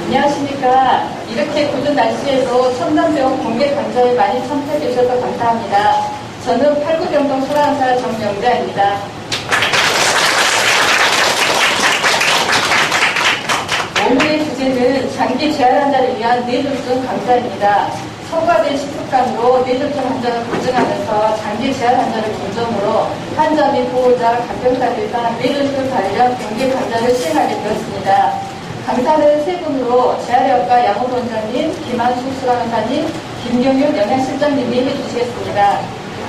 안녕하십니까. 이렇게 궂은 날씨에도 첨단병원 공개 강좌에 많이 참석해 주셔서 감사합니다. 저는 89병동 소라한사 정명자입니다. 오늘의 주제는 장기 재활 환자를 위한 뇌졸중 강좌입니다. 첨가된 식습관으로 뇌졸중 환자를 보증하면서 장기 재활 환자를 중점으로 환자 및 보호자, 간병사들 간 뇌졸중 관련 공개 강좌를 시행하게 되었습니다. 강사는 세 분으로 재활의학과 양호 원장님, 김한숙 수강원사님, 김경윤 영양실장님이 해주시겠습니다.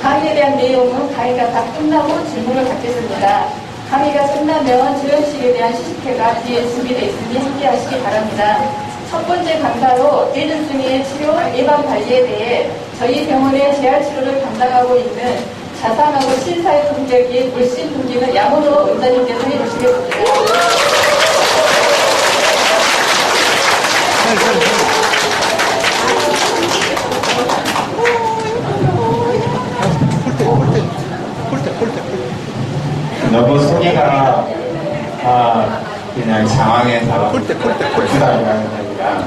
강의에 대한 내용은 강의가 다 끝나고 질문을 받겠습니다. 강의가 끝나면 지원식에 대한 시식회가 뒤에 준비되어 있으니 함께 하시기 바랍니다. 첫 번째 강사로 뇌졸중의 치료, 예방 관리에 대해 저희 병원의 재활치료를 담당하고 있는 자상하고 신사의 품격이 물씬 풍기는 양호로 원장님께서 해주시겠습니다. 너무 소개가 그냥 장황해서 고추다라는 얘기가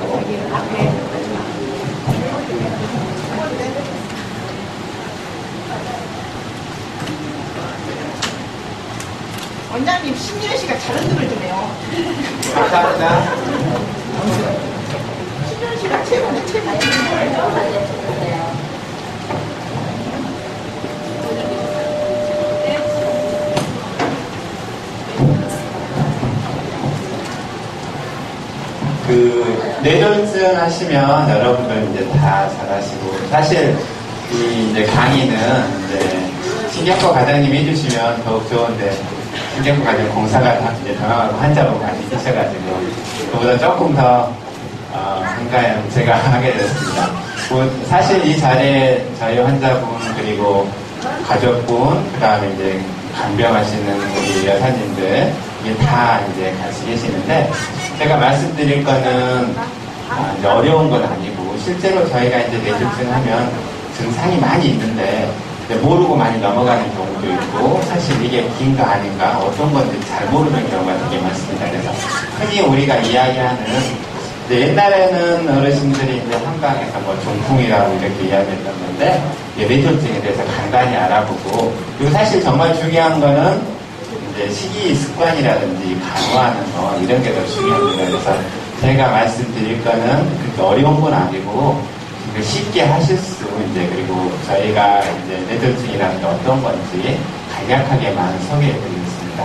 원장님, 신유현 씨가 잘 흔들을 주네요. 감사합니다. 신유현 씨가 최고네, 최고. 뇌졸중 하시면 여러분들 이제 다 잘하시고, 사실 이 이제 강의는 이제 신경과 과장님이 해주시면 더욱 좋은데, 신경과 과장 공사가 다 이제 당황하고 환자분 많이 계셔가지고, 그보다 조금 더 한가యం 제가 하게 됐습니다. 사실 이 자리에 저희 환자분 그리고 가족분, 그 다음에 이제 간병하시는 우리 여사님들 이게 다 이제 같이 계시는데, 제가 말씀드릴 거는 이제 어려운 건 아니고, 실제로 저희가 이제 뇌졸중 하면 증상이 많이 있는데 모르고 많이 넘어가는 경우도 있고, 사실 이게 긴가 아닌가 어떤 건지 잘 모르는 경우가 되게 많습니다. 그래서 흔히 우리가 이야기하는 이제 옛날에는 어르신들이 이제 한방에서 뭐 중풍이라고 이렇게 이야기했던 건데, 뇌졸중에 대해서 간단히 알아보고, 그리고 사실 정말 중요한 거는 이제 식이 습관이라든지 간호하는 거 이런 게 더 중요합니다. 그래서 제가 말씀드릴 거는 그렇게 어려운 건 아니고 쉽게 하실 수, 이제 그리고 저희가 이제 뇌졸중이라는 게 어떤 건지 간략하게만 소개해 드리겠습니다.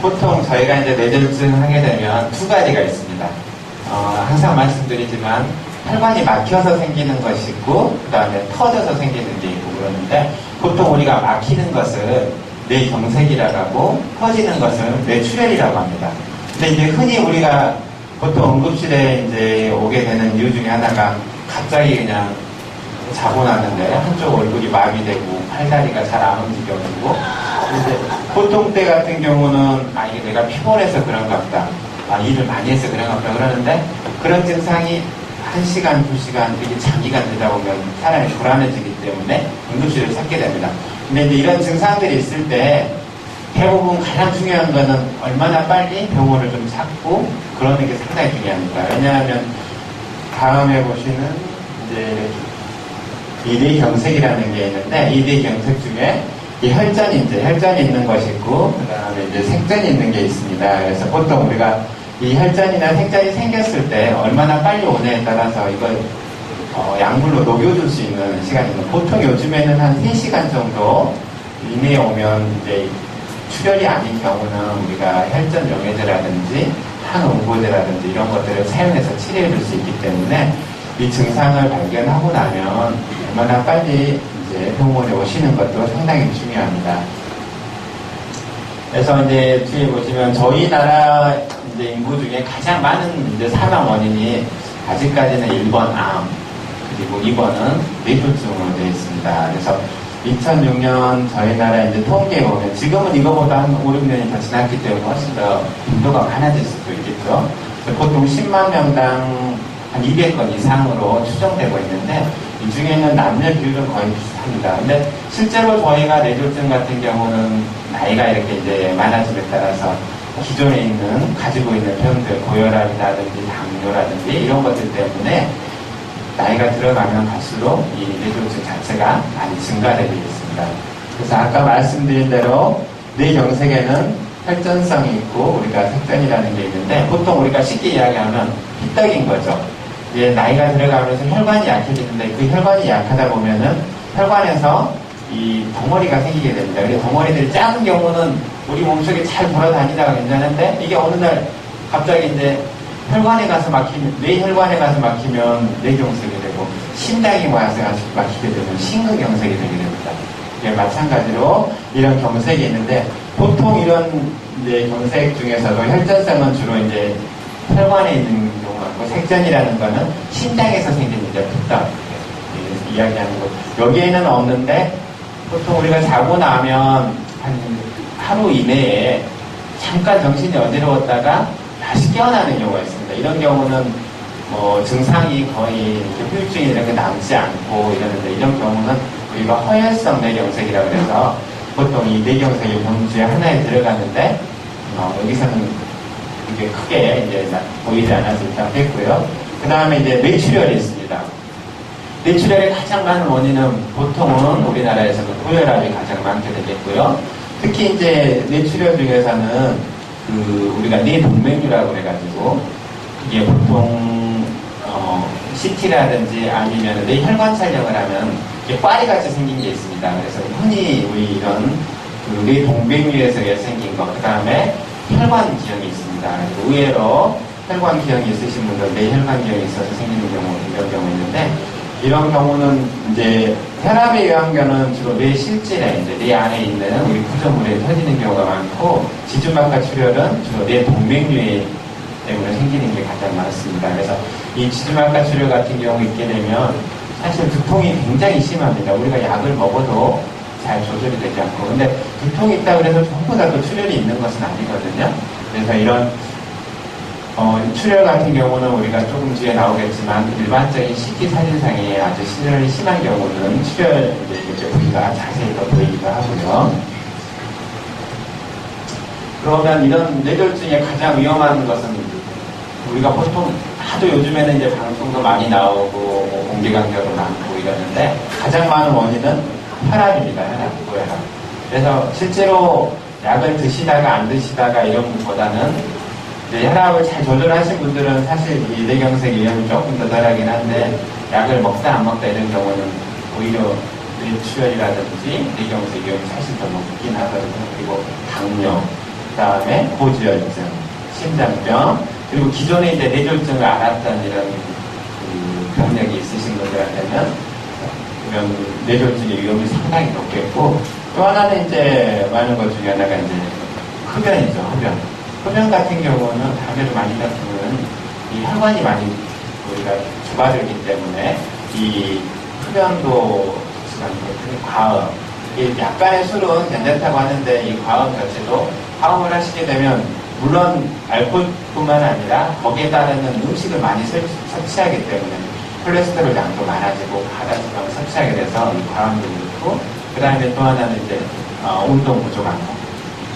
보통 저희가 이제 뇌졸중 하게 되면 두 가지가 있습니다. 항상 말씀드리지만 혈관이 막혀서 생기는 것이 있고, 그 다음에 터져서 생기는 게 있고 그러는데, 보통 우리가 막히는 것을 뇌경색이라고 하고, 터지는 것을 뇌출혈이라고 합니다. 근데 이제 흔히 우리가 보통 응급실에 이제 오게 되는 이유 중에 하나가 갑자기 그냥 자고 났는데 한쪽 얼굴이 마비되고 팔다리가 잘 안 움직여지고, 이제 보통 때 같은 경우는 이게 내가 피곤해서 그런가 보다, 일을 많이 해서 그런가 보다 그러는데, 그런 증상이 1시간, 2시간 되게 장기간 되다 보면 사람이 불안해지기 때문에 응급실을 찾게 됩니다. 근데 이제 이런 증상들이 있을 때 대부분 가장 중요한 거는 얼마나 빨리 병원을 좀 찾고 그러는 게 상당히 중요합니다. 왜냐하면 다음에 보시는 이제 이뇌경색이라는 게 있는데, 이뇌경색 중에 이 혈전이 있는 것이 있고, 그 다음에 이제 생전이 있는 게 있습니다. 그래서 보통 우리가 이 혈전이나 생전이 생겼을 때 얼마나 빨리 오냐에 따라서 이걸 약물로 녹여줄 수 있는 시간입니다. 보통 요즘에는 한 3시간 정도 이내에 오면 이제 출혈이 아닌 경우는 우리가 혈전 용해제라든지 항응고제라든지 이런 것들을 사용해서 치료해 줄 수 있기 때문에 이 증상을 발견하고 나면 얼마나 빨리 이제 병원에 오시는 것도 상당히 중요합니다. 그래서 이제 뒤에 보시면 저희 나라 이제 인구 중에 가장 많은 이제 사망 원인이 아직까지는 1번 암, 그리고 2번은 뇌졸중으로 되어 있습니다. 그래서 2006년 저희 나라 이제 통계에 보면, 지금은 이거보다 한 5, 6년이 더 지났기 때문에 훨씬 더 빈도가 많아질 수도 있겠죠. 보통 10만 명당 한 200건 이상으로 추정되고 있는데 이 중에는 남녀 비율은 거의 비슷합니다. 근데 실제로 저희가 뇌졸중 같은 경우는 나이가 이렇게 이제 많아짐에 따라서 기존에 있는 가지고 있는 병들, 고혈압이라든지 당뇨라든지 이런 것들 때문에 나이가 들어가면 갈수록 이 뇌졸중 자체가 많이 증가되고 있습니다. 그래서 아까 말씀드린 대로 뇌경색에는 혈전성이 있고 우리가 색전이라는 게 있는데 보통 우리가 쉽게 이야기하면 피떡인 거죠. 이제 나이가 들어가면서 혈관이 약해지는데 그 혈관이 약하다 보면은 혈관에서 이 덩어리가 생기게 됩니다. 근데 덩어리들이 작은 경우는 우리 몸속에 잘 돌아다니다가 괜찮은데 이게 어느 날 갑자기 이제 혈관에 가서 막히면, 뇌혈관에 가서 막히면 뇌경색이 되고 심장이 와서 막히게 되면 심근경색이 되게 됩니다. 예, 마찬가지로 이런 경색이 있는데 보통 이런 이제 경색 중에서도 혈전성은 주로 이제 혈관에 있는 경우가 있고 색전이라는 거는 심장에서 생긴 이제 피떡 이야기하는 거. 여기에는 없는데 보통 우리가 자고 나면 한 하루 이내에 잠깐 정신이 어지러웠다가 다시 깨어나는 경우가 있습니다. 이런 경우는 뭐 증상이 거의 후유증이 이렇게 남지 않고 이러는데 이런 경우는 우리가 허혈성 뇌경색이라고 해서 보통 이 뇌경색의 병주에 하나에 들어가는데 여기서는 이게 크게 이제 보이지 않아서 일단 뺐고요. 그 다음에 이제 뇌출혈이 있습니다. 뇌출혈의 가장 많은 원인은 보통은 우리나라에서는 고혈압이 가장 많게 되겠고요. 특히 이제 뇌출혈 중에서는 우리가 뇌동맥류라고 해가지고 이게 보통 CT라든지 아니면 뇌혈관 촬영을 하면 이게 꽈리같이 생긴 게 있습니다. 그래서 흔히 우리 이런 뇌동맥류에서 생긴 것, 그 다음에 혈관 기형이 있습니다. 의외로 혈관 기형이 있으신 분들 뇌혈관 기형이 있어서 생기는 경우 이런 경우 있는데 이런 경우는 이제 혈압에 의한 경우는 주로 뇌 실질에 이제 뇌 안에 있는 우리 구조물에 터지는 경우가 많고 지주막하 출혈은 주로 뇌 동맥류 때문에 생기는 게 가장 많습니다. 그래서 이 지주막하 출혈 같은 경우 있게 되면 사실 두통이 굉장히 심합니다. 우리가 약을 먹어도 잘 조절이 되지 않고 근데 두통이 있다고 해서 전부 다 또 출혈이 있는 것은 아니거든요. 그래서 이런 출혈 같은 경우는 우리가 조금 뒤에 나오겠지만 일반적인 CT 사진상에 아주 출혈이 심한 경우는 출혈 이제 부위가 자세히 더 보이기도 하고요. 그러면 이런 뇌졸중의 가장 위험한 것은 우리가 보통 하도 요즘에는 이제 방송도 많이 나오고 공개강좌도 많고 이러는데 가장 많은 원인은 혈압입니다. 고혈압. 그래서 실제로 약을 드시다가 안 드시다가 이런 것보다는 혈압을 잘 조절하신 분들은 사실 이 뇌경색 위험이 조금 더 덜하긴 한데 약을 먹다 안 먹다 이런 경우는 오히려 뇌출혈이라든지 뇌경색 위험이 사실 더 높긴 하거든요. 그리고 당뇨, 그 다음에 고지혈증, 심장병, 그리고 기존에 이제 뇌졸중을 앓았던 이런 병력이 있으신 분들한테는 이런 뇌졸중의 위험이 상당히 높겠고 또 하나는 이제 많은 것 중에 하나가 이제 흡연이죠. 흡연 같은 경우는 담배를 많이 피우면 이 혈관이 많이 우리가 좁아지기 때문에 이 흡연도 과음, 약간의 술은 괜찮다고 하는데 이 과음 자체도 과음을 하시게 되면 물론 알코올뿐만 아니라 거기에 따르는 음식을 많이 섭취하기 때문에 콜레스테롤 양도 많아지고 과다지방을 섭취하게 돼서 이 과음도 그렇고 그 다음에 또 하나는 이제 운동 부족한 거.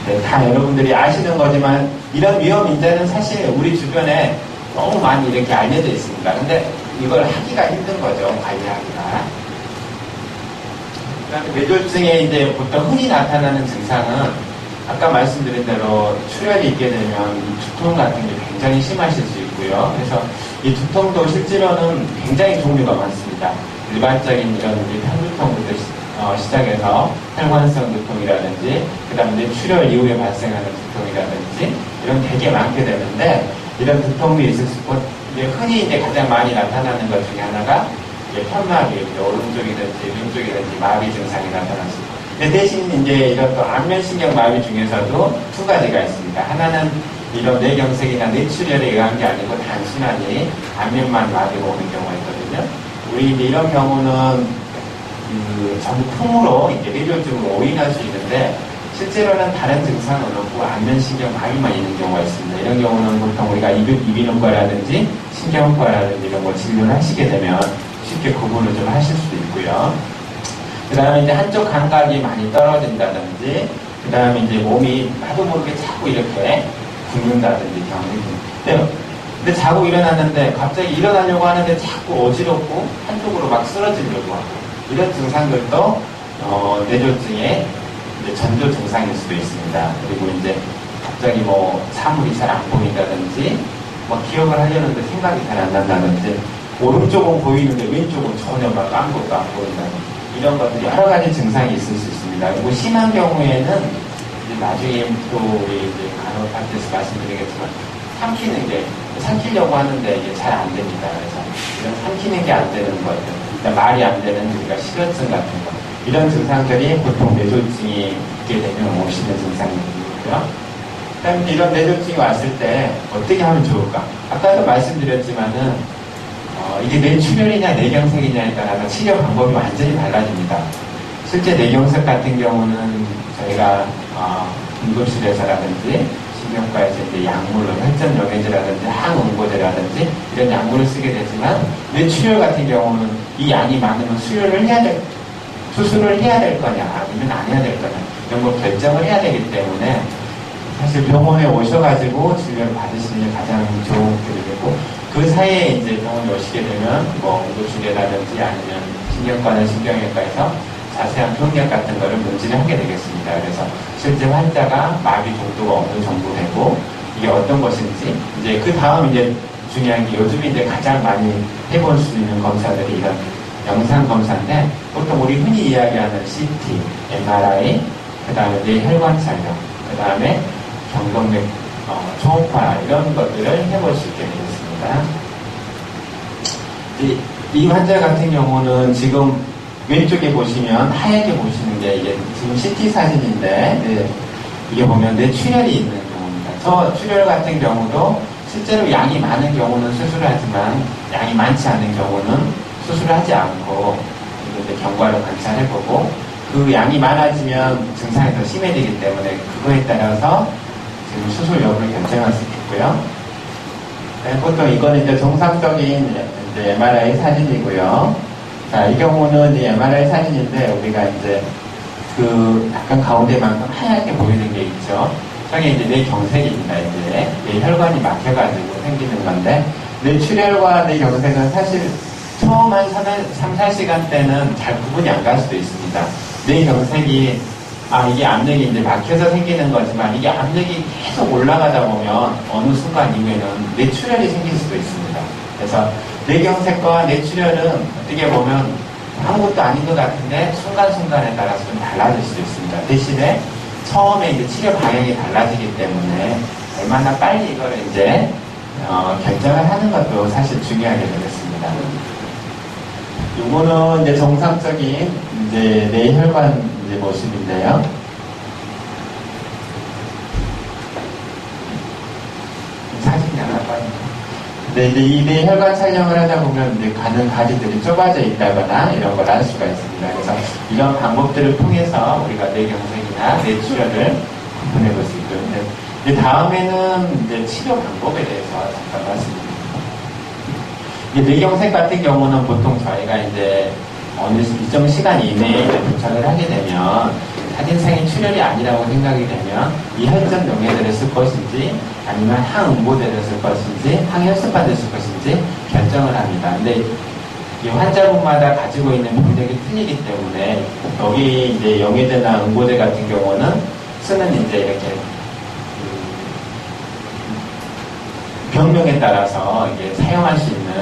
네, 다 여러분들이 아시는 거지만 이런 위험 인자는 사실 우리 주변에 너무 많이 이렇게 알려져 있습니다. 근데 이걸 하기가 힘든 거죠. 관리하기가. 그다음에 뇌졸중에 이제 보통 흔히 나타나는 증상은 아까 말씀드린 대로 출혈이 있게 되면 두통 같은 게 굉장히 심하실 수 있고요. 그래서 이 두통도 실제로는 굉장히 종류가 많습니다. 일반적인 이런 우리 편두통부터 시작해서 혈관성 두통이라든지 그 다음에 출혈 이후에 발생하는 두통이라든지 이런 되게 많게 되는데 이런 두통이 있을 수 있고 흔히 이제 가장 많이 나타나는 것 중에 하나가 편마비, 오른쪽이든지 왼쪽이든지 마비 증상이 나타날 수 있고 대신 이제 이런 또 안면신경 마비 중에서도 두 가지가 있습니다. 하나는 이런 뇌경색이나 뇌출혈에 의한 게 아니고 단순하니 안면만 마비가 오는 경우가 있거든요. 우리 이제 이런 경우는 전풍으로 이제 뇌졸중으로 오인할 수 있는데 실제로는 다른 증상은 없고 안면신경 마비만 있는 경우가 있습니다. 이런 경우는 보통 우리가 이비인후과라든지 신경과라든지 이런 거 진료를 하시게 되면 쉽게 구분을 좀 하실 수도 있고요. 그 다음에 이제 한쪽 감각이 많이 떨어진다든지, 그 다음에 이제 몸이 나도 모르게 자꾸 이렇게 굶는다든지 경우. 근데 자고 일어났는데 갑자기 일어나려고 하는데 자꾸 어지럽고 한쪽으로 막 쓰러지려고 하고, 이런 증상들도 뇌졸중의 전조 증상일 수도 있습니다. 그리고 이제 갑자기 뭐 사물이 잘 안 보인다든지, 뭐 기억을 하려는데 생각이 잘 안 난다든지, 오른쪽은 보이는데 왼쪽은 전혀 막 아무것도 안 보인다든지, 이런 것들 여러 가지 증상이 있을 수 있습니다. 그리고 심한 경우에는 이제 나중에 또 우리 이제 간호사한테서 말씀드리겠지만 삼키는 게 삼키려고 하는데 이게 잘 안 됩니다. 그래서 이런 삼키는 게 안 되는 것들, 그러니까 말이 안 되는 우리가 실어증 같은 거, 이런 증상들이 보통 뇌졸중이 있게 되면 오시는 증상이고요. 그다음에 이런 뇌졸중이 왔을 때 어떻게 하면 좋을까? 아까도 말씀드렸지만은 이게 뇌출혈이냐 뇌경색이냐에 따라서 치료 방법이 완전히 달라집니다. 실제 뇌경색 같은 경우는 저희가 응급실에서라든지 신경과에서 이제 약물로 혈전용해제라든지 항응고제라든지 이런 약물을 쓰게 되지만, 뇌출혈 같은 경우는 이 양이 많으면 수술을 해야 될 거냐 아니면 안 해야 될 거냐 이런 걸 결정을 해야 되기 때문에 사실 병원에 오셔가지고 진료를 받으시는 게 가장 좋은 길이고, 그 사이에 이제 병원에 오시게 되면 뭐 응급실이라든지 아니면 신경과나 신경외과에서 자세한 병력 같은 거를 문진을 하게 되겠습니다. 그래서 실제 환자가 마비 정도가 어느 정도 되고 이게 어떤 것인지, 이제 그 다음 이제 중요한 게 요즘에 이제 가장 많이 해볼 수 있는 검사들이 이런 영상 검사인데, 보통 우리 흔히 이야기하는 CT, MRI, 그 다음에 뇌혈관 촬영, 그 다음에 경동맥 초음파 이런 것들을 해볼 수 있게 되겠습니다. 이 환자 같은 경우는 지금 왼쪽에 보시면 하얗게 보시는 게 이게 지금 CT 사진인데, 네, 이게 보면 뇌출혈이 있는 경우입니다. 저 출혈 같은 경우도 실제로 양이 많은 경우는 수술을 하지만 양이 많지 않은 경우는 수술을 하지 않고 이제 경과를 관찰해보고, 그 양이 많아지면 증상이 더 심해지기 때문에 그거에 따라서 지금 수술 여부를 결정할 수 있고요. 네, 보통 이거는 이제 정상적인 이제 MRI 사진이고요. 자, 이 경우는 이 MRI 사진인데 우리가 이제 그 약간 가운데만큼 하얗게 보이는 게 있죠. 저게 이제 뇌경색입니다. 이제 뇌혈관이 막혀가지고 생기는 건데, 뇌출혈과 뇌경색은 사실 처음 한 3, 4시간 때는 잘 구분이 안 갈 수도 있습니다. 뇌경색이 이게 압력이 이제 막혀서 생기는 거지만, 이게 압력이 계속 올라가다 보면 어느 순간 이후에는 뇌출혈이 생길 수도 있습니다. 그래서 뇌경색과 뇌출혈은 어떻게 보면 아무것도 아닌 것 같은데 순간순간에 따라서 좀 달라질 수도 있습니다. 대신에 처음에 이제 치료 방향이 달라지기 때문에 얼마나 빨리 이걸 이제 결정을 하는 것도 사실 중요하게 되겠습니다. 요거는 이제 정상적인 이제 뇌혈관 이제 모습인데요. 사진이 하나 빠집니다. 근데 이제 이 뇌혈관 촬영을 하다 보면 이제 가는 가지들이 좁아져 있다거나 이런 걸 알 수가 있습니다. 그래서 이런 방법들을 통해서 우리가 뇌경색이나 뇌출혈을 구분해 볼 수 있거든요. 이제 다음에는 이제 치료 방법에 대해서 잠깐 말씀드립니다. 뇌경색 같은 경우는 보통 저희가 이제 어느 일정 시간 이내에 이제 도착을 하게 되면 사진상의 출혈이 아니라고 생각이 되면 이 혈전 용해제를 쓸 것인지 아니면 항응고제를 쓸 것인지 항혈소판을 쓸 것인지 결정을 합니다. 근데 이 환자분마다 가지고 있는 병력이 틀리기 때문에 여기 이제 용해제나 응고제 같은 경우는 쓰는 이제 이렇게 병명에 따라서 이게 사용할 수 있는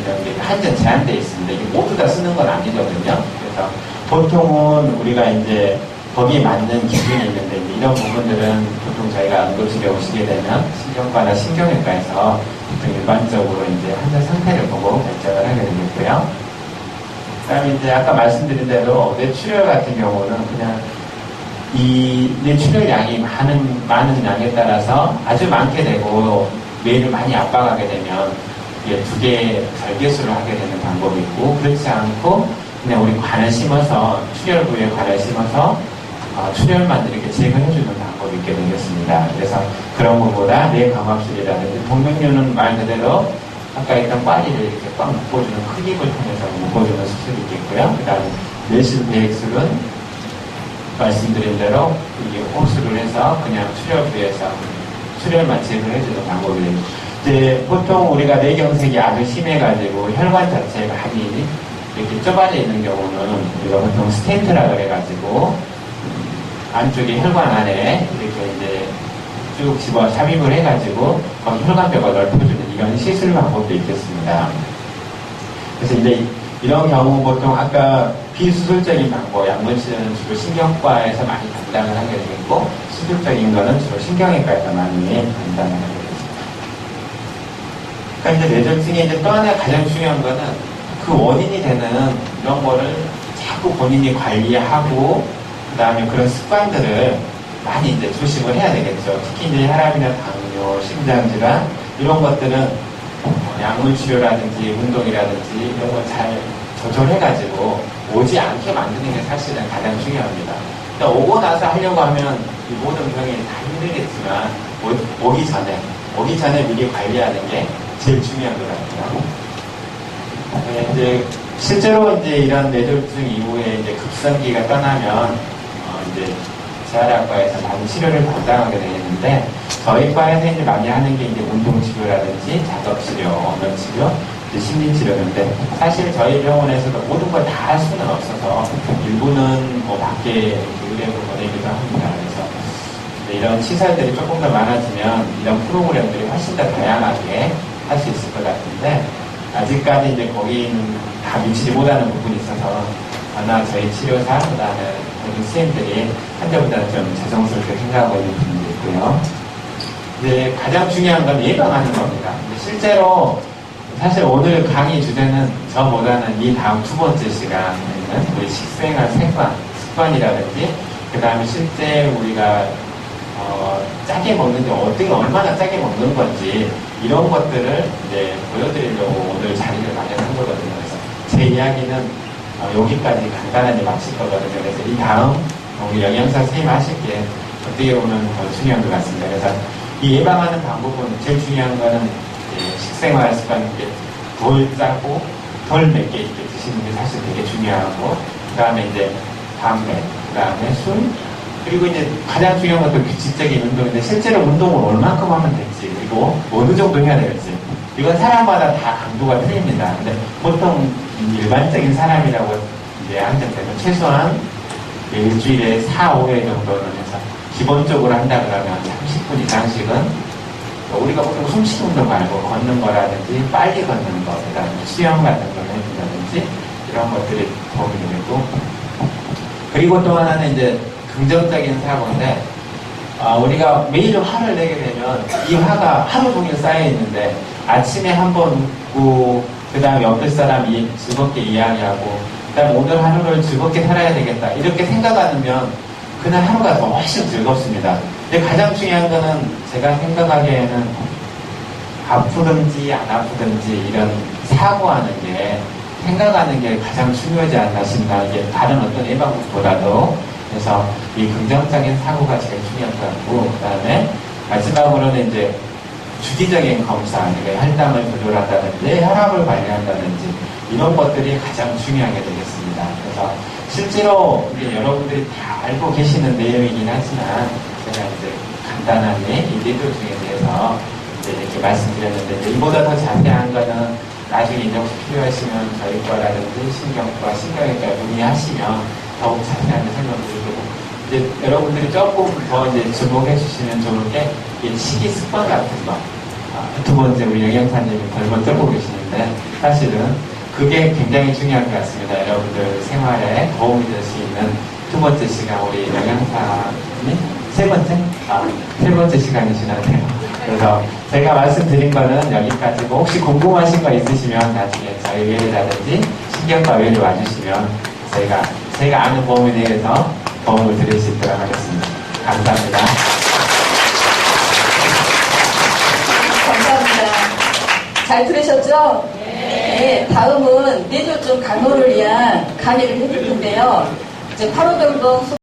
이런 게 한정 제한되어 있습니다. 이게 모두 다 쓰는 건 아니거든요. 그래서 보통은 우리가 이제 거기에 맞는 기준이 있는데, 이런 부분들은 보통 저희가 응급실에 오시게 되면 신경과나 신경외과에서 보통 일반적으로 이제 환자 상태를 보고 결정을 하게 되겠고요. 그 다음에 이제 아까 말씀드린 대로 뇌출혈 같은 경우는 그냥 이 뇌출혈 양이 많은 양에 따라서 아주 많게 되고 뇌를 많이 압박하게 되면 이게 2개의 절개술을 하게 되는 방법이 있고, 그렇지 않고 그냥 우리 관을 심어서 출혈 부위에 관을 심어서 출혈만 이렇게 제거해주는 방법이 있게 되겠습니다. 그래서 그런 것보다 뇌광합술이라든지 동맥류는 말 그대로 아까 했던 꽈리를 이렇게 꽉 묶어주는 흡입을 통해서 묶어주는 수술이 있겠고요. 그 다음 뇌실 배액술은 말씀드린 대로 이게 호수를 해서 그냥 출혈 부에서 출혈만 제거해주는 방법이에요. 이제 보통 우리가 뇌경색이 아주 심해가지고 혈관 자체가 많이 이렇게 좁아져 있는 경우는 우리가 보통 스텐트라 그래가지고 안쪽에 혈관 안에 이렇게 이제 쭉 집어 삽입을 해가지고 거기 혈관벽을 넓혀주는 이런 시술 방법도 있겠습니다. 그래서 이제 이런 경우 보통 아까 비수술적인 방법, 약물치료는 주로 신경과에서 많이 담당을 하게 되겠고 수술적인 거는 주로 신경외과에서 많이 담당을 하게 되겠습니다. 그러니까 이제 뇌졸중에 이제 또 하나 가장 중요한 거는 그 원인이 되는 이런 거를 자꾸 본인이 관리하고 그 다음에 그런 습관들을 많이 이제 조심을 해야 되겠죠. 특히 이제 혈압이나 당뇨, 심장질환 이런 것들은 약물 치료라든지 운동이라든지 이런 걸 잘 조절해가지고 오지 않게 만드는 게 사실은 가장 중요합니다. 그러니까 오고 나서 하려고 하면 이 모든 병이 다 힘들겠지만 오기 전에 미리 관리하는 게 제일 중요한 것 같아요. 이제 실제로 이제 이런 뇌졸중 이후에 이제 급성기가 떠나면 이제 재활학과에서 많이 치료를 담당하게 되는데 저희 과에서 이제 많이 하는 게 이제 운동치료라든지 작업치료, 언어치료, 심리치료인데 사실 저희 병원에서도 모든 걸 다 할 수는 없어서 일부는 뭐 밖에 의뢰를 보내기도 합니다. 그래서 이런 시설들이 조금 더 많아지면 이런 프로그램들이 훨씬 더 다양하게 할 수 있을 것 같은데 아직까지 이제 거기는 다 미치지 못하는 부분이 있어서 아마 저희 치료사, 그 다음에 모든 선생님들이 환자보다는 좀 죄송스럽게 생각하고 있는 부분도 있고요. 이제 가장 중요한 건 예방하는 겁니다. 실제로 사실 오늘 강의 주제는 저보다는 이 다음 두 번째 시간에는 우리 식생활 습관이라든지 그 다음에 실제 우리가 짜게 먹는지 어떻게 얼마나 짜게 먹는 건지 이런 것들을 이제 보여드리려고 오늘 자리를 마련한 거거든요. 그래서 제 이야기는 여기까지 간단하게 마칠 거거든요. 그래서 이 다음 우리 영양사 선생님 하실게 어떻게 보면 더 중요한 것 같습니다. 그래서 이 예방하는 방법은 제일 중요한 거는 식생활 습관, 덜 짜고 덜 맵게 이렇게 드시는 게 사실 되게 중요하고 그 다음에 이제 담배, 그 다음에 술 그리고 이제 가장 중요한 것도 규칙적인 운동인데 실제로 운동을 얼만큼 하면 될지 그리고 어느 정도 해야 될지 이건 사람마다 다 강도가 틀립니다. 근데 보통 일반적인 사람이라고 이제 한정되면 최소한 일주일에 4, 5회 정도는 해서 기본적으로 한다 그러면 30분 이상씩은 우리가 보통 숨쉬는 운동 말고 걷는 거라든지 빨리 걷는 거, 그 다음에 수영 같은 걸 해준다든지 이런 것들이 도움이 되고 그리고 또 하나는 이제 긍정적인 사고인데 우리가 매일 화를 내게 되면 이 화가 하루 종일 쌓여 있는데 아침에 한번 웃고 그 다음에 옆에 사람이 즐겁게 이야기하고 그 다음에 오늘 하루를 즐겁게 살아야 되겠다 이렇게 생각하면 그날 하루가 더 훨씬 즐겁습니다. 근데 가장 중요한 거는 제가 생각하기에는 아프든지 안 아프든지 이런 사고하는 게 생각하는 게 가장 중요하지 않나 싶나 이게 다른 어떤 예방법보다도 그래서 이 긍정적인 사고가 제일 중요한 것 같고 그 다음에 마지막으로는 이제 주기적인 검사, 그러니까 혈당을 조절한다든지 혈압을 관리한다든지 이런 것들이 가장 중요하게 되겠습니다. 그래서 실제로 이제 여러분들이 다 알고 계시는 내용이긴 하지만 제가 이제 간단하게 이 뇌졸중에 대해서 이제 이렇게 말씀드렸는데 이제 이보다 더 자세한 거는 나중에 이제 혹시 필요하시면 저희 과라든지 신경과 신경외과 문의하시면 더욱 자세하게 설명드리고 이제 여러분들이 조금 더 이제 주목해 주시면 좋은 게 이 식이 습관 같은 거. 두 번째 우리 영양사님이 벌벌 떨고 계시는데 사실은 그게 굉장히 중요할 것 같습니다. 여러분들 생활에 도움이 될 수 있는 두 번째 시간 우리 영양사님 세 번째 시간이시나요? 그래서 제가 말씀드린 거는 여기까지고 혹시 궁금하신 거 있으시면 나중에 저희 외래라든지 신경과 외래 와주시면 제가 아는 범위에 대해서 도움을 드릴 수 있도록 하겠습니다. 감사합니다. 감사합니다. 잘 들으셨죠? 네. 다음은 뇌졸중 간호를 위한 강의를 해줄 텐데요. 이제 8호 정도